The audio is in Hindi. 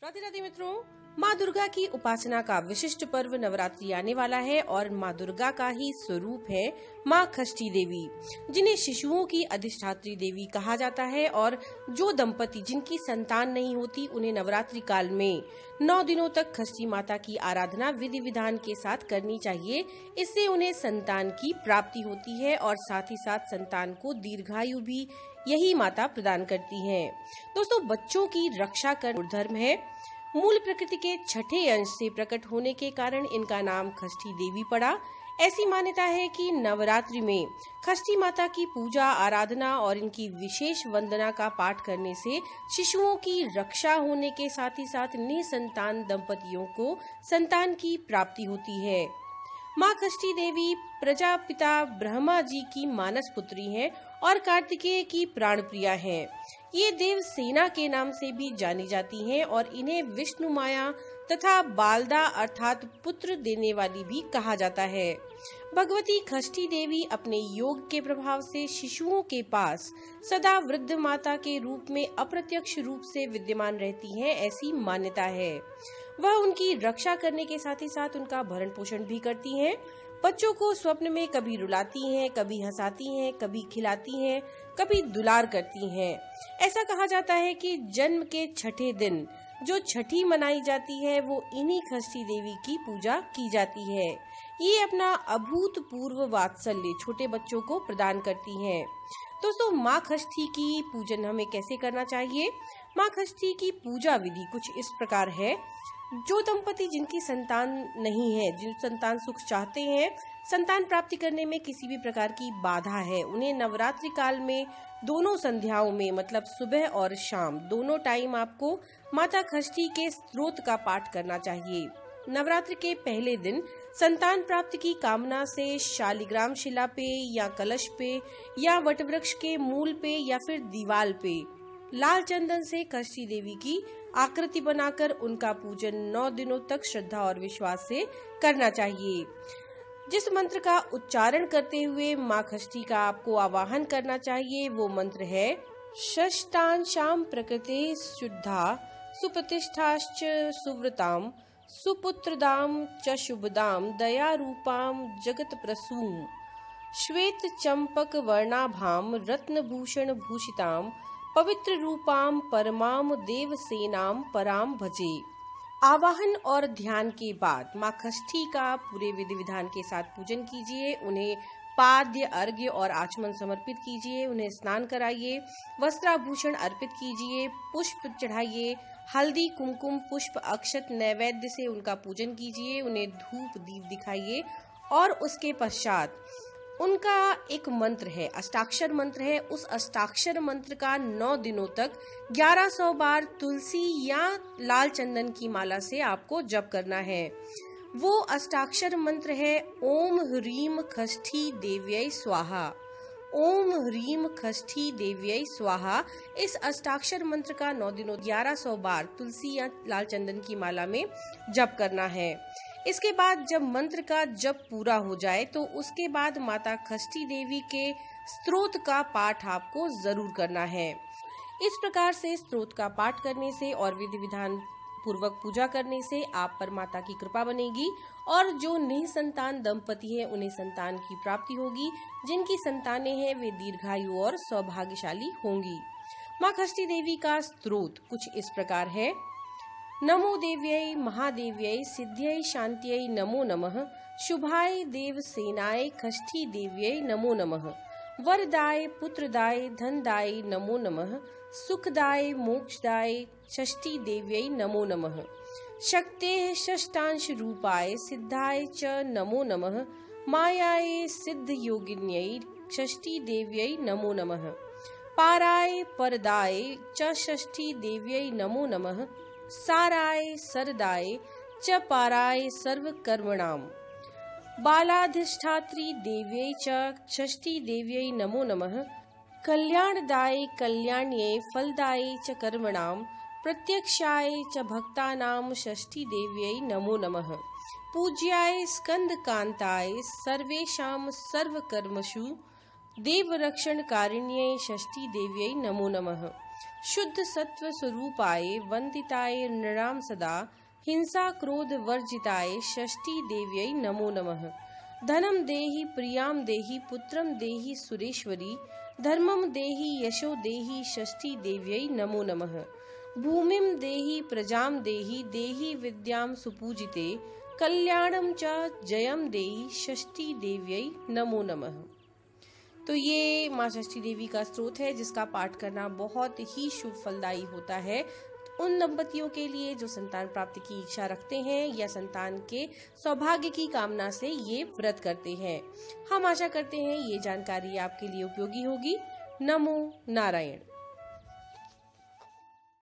राधे राधे मित्रों, माँ दुर्गा की उपासना का विशिष्ट पर्व नवरात्रि आने वाला है और माँ दुर्गा का ही स्वरूप है माँ षष्ठी देवी, जिन्हें शिशुओं की अधिष्ठात्री देवी कहा जाता है। और जो दंपति जिनकी संतान नहीं होती उन्हें नवरात्रि काल में 9 दिनों तक षष्ठी माता की आराधना विधि विधान के साथ करनी चाहिए। इससे उन्हें संतान की प्राप्ति होती है और साथ ही साथ संतान को दीर्घायु भी यही माता प्रदान करती है। दोस्तों, बच्चों की रक्षा कर धर्म है। मूल प्रकृति के छठे अंश से प्रकट होने के कारण इनका नाम षष्ठी देवी पड़ा। ऐसी मान्यता है कि नवरात्रि में षष्ठी माता की पूजा आराधना और इनकी विशेष वंदना का पाठ करने से शिशुओं की रक्षा होने के साथ ही साथ निसंतान दंपतियों को संतान की प्राप्ति होती है। माँ षष्ठी देवी प्रजापिता ब्रह्मा जी की मानस पुत्री हैं और कार्तिकेय की प्राण प्रिया हैं। ये देव सेना के नाम से भी जानी जाती हैं और इन्हें विष्णु माया तथा बालदा अर्थात पुत्र देने वाली भी कहा जाता है। भगवती षष्ठी देवी अपने योग के प्रभाव से शिशुओं के पास सदा वृद्ध माता के रूप में अप्रत्यक्ष रूप से विद्यमान रहती हैं, ऐसी मान्यता है। वह उनकी रक्षा करने के साथ ही साथ उनका भरण पोषण भी करती हैं। बच्चों को स्वप्न में कभी रुलाती हैं, कभी हंसाती हैं, कभी खिलाती हैं, कभी दुलार करती हैं। ऐसा कहा जाता है कि जन्म के छठे दिन जो छठी मनाई जाती है वो इन्हीं षष्ठी देवी की पूजा की जाती है। ये अपना अभूतपूर्व वात्सल्य छोटे बच्चों को प्रदान करती हैं। दोस्तों, माँ षष्ठी की पूजन हमें कैसे करना चाहिए? माँ षष्ठी की पूजा विधि कुछ इस प्रकार है। जो दंपति जिनकी संतान नहीं है, जिन संतान सुख चाहते हैं, संतान प्राप्ति करने में किसी भी प्रकार की बाधा है, उन्हें नवरात्रि काल में दोनों संध्याओं में मतलब सुबह और शाम दोनों टाइम आपको माता षष्ठी के स्तोत्र का पाठ करना चाहिए। नवरात्रि के पहले दिन संतान प्राप्ति की कामना से शालिग्राम शिला पे या कलश पे या वटवृक्ष के मूल पे या फिर दीवाल पे लाल चंदन से षष्ठी देवी की आकृति बनाकर उनका पूजन 9 दिनों तक श्रद्धा और विश्वास से करना चाहिए। जिस मंत्र का उच्चारण करते हुए माँ षष्ठी का आपको आवाहन करना चाहिए वो मंत्र है षष्ठांशाम प्रकृते शुद्धा सुप्रतिष्ठाश्च सुव्रताम सुपुत्रदाम च शुभदाम दया रूपाम जगत प्रसूम श्वेत चंपक वर्णाभाम रत्नभूषण भूषिताम पवित्र रूपाम परमाम देव सेनाम पराम भजे। आवाहन और ध्यान के बाद माँ षष्ठी का पूरे विधि विधान के साथ पूजन कीजिए। उन्हें पाद्य अर्घ्य और आचमन समर्पित कीजिए। उन्हें स्नान कराइए, वस्त्राभूषण अर्पित कीजिए, पुष्प चढ़ाइए, हल्दी कुमकुम पुष्प अक्षत नैवेद्य से उनका पूजन कीजिए। उन्हें धूप दीप दिखाइए और उसके पश्चात उनका एक मंत्र है, अष्टाक्षर मंत्र है। उस अष्टाक्षर मंत्र का 9 दिनों तक 1100 बार तुलसी या लाल चंदन की माला से आपको जप करना है। वो अष्टाक्षर मंत्र है ओम ह्रीम षष्ठी देव्यै स्वाहा। ओम ह्रीम षष्ठी देव्यै स्वाहा। इस अष्टाक्षर मंत्र का 9 दिनों 1100 बार तुलसी या लाल चंदन की माला में जप करना है। इसके बाद जब मंत्र का जप पूरा हो जाए तो उसके बाद माता षष्ठी देवी के स्तोत्र का पाठ आपको जरूर करना है। इस प्रकार से स्तोत्र का पाठ करने से और विधि विधान पूर्वक पूजा करने से आप पर माता की कृपा बनेगी और जो निसंतान दंपति हैं उन्हें संतान की प्राप्ति होगी। जिनकी संतानें हैं वे दीर्घायु और सौभाग्यशाली होंगी। माँ षष्ठी देवी का स्तोत्र कुछ इस प्रकार है। नमो देव्यै महादेव्यै सिद्ध्यै शांत्यै नमो नमः। शुभाय देव सेनाय षष्ठी देव्यै नमो नमः। वरदाय पुत्रदाय धनदाय नमो नमः। सुखदाय मोक्षदाय षष्ठी देव्यै नमो नमः। शक्तेः षष्ठांश रूपाय सिद्धाय च नमो नमः। मायाय सिद्ध योगिन्यै षष्ठी देव्यै नमो नमः। पाराय परदाय च षष्ठी देव्यै नमो नमः। साराय सरदाय च पाराय सर्वकर्मणाम। बालाधिष्ठात्री देव्यै च षष्ठी देव्यै नमो नमः। कल्याणदाय कल्याण्यै फलदाय च कर्मणाम। प्रत्यक्षाय च भक्तानाम षष्ठी देव्यै नमो नमः। पूज्याय स्कंदकांताय सर्वेषां सर्वकर्मसु देवरक्षणकारिण्यै षष्ठी देव्यै नमो नमः। शुद्ध सत्व स्वरूपाय वंदिताय नृणाम सदा हिंसा क्रोध वर्जिताय षष्ठी देव्यै नमो नमः। धनम देहि प्रियाम देहि पुत्रम देहि सुरेश्वरी धर्मम देहि यशो देहि षष्ठी देव्यै नमो नमः। भूमिम देहि प्रजाम देहि देहि विद्याम सुपूजिते कल्याणम च जयम देहि षष्ठी देव्यै नमो नमः। तो ये माँ षष्ठी देवी का स्तोत्र है जिसका पाठ करना बहुत ही शुभ फलदायी होता है उन दंपतियों के लिए जो संतान प्राप्ति की इच्छा रखते हैं या संतान के सौभाग्य की कामना से ये व्रत करते हैं। हम आशा करते हैं ये जानकारी आपके लिए उपयोगी होगी। नमो नारायण।